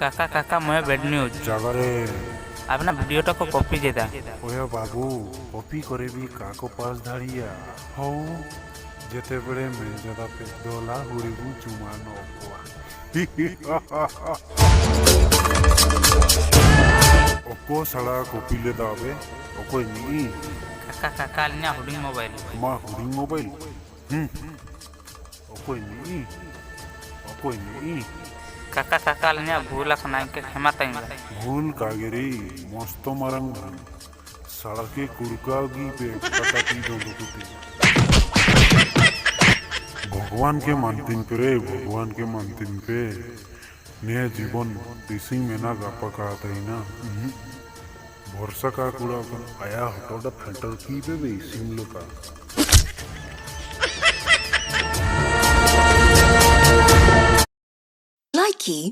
काका काका मैं बैड न्यूज জাগারে अपना वीडियो को कॉपी दे दा। ওয়া বাবু কপি করে বি কাকো পাস ধাড়িয়া হও যেতে বেড়ে মেজাদা পে দোলা হুড়িবু চুমানো ওয়া ওকো সালা কপিলে দাবে ওকো নি काका काका ने हुडिंग मोबाइल মা হুড়ি মোবাইল ওকো নি ওকো নি काका काका ने भूल खना के क्षमा ताई भूल कागेरी मस्त मरंग सड़के कुरकागी पे पता की दो कुटी भगवान के मानतीन पे रे भगवान के मानतीन पे ने जीवन दिसिंग में ना गापा कहता ही ना भरोसा का कूड़ा आया हटोड़ा फेंटर की पे भी सिमलो का Likey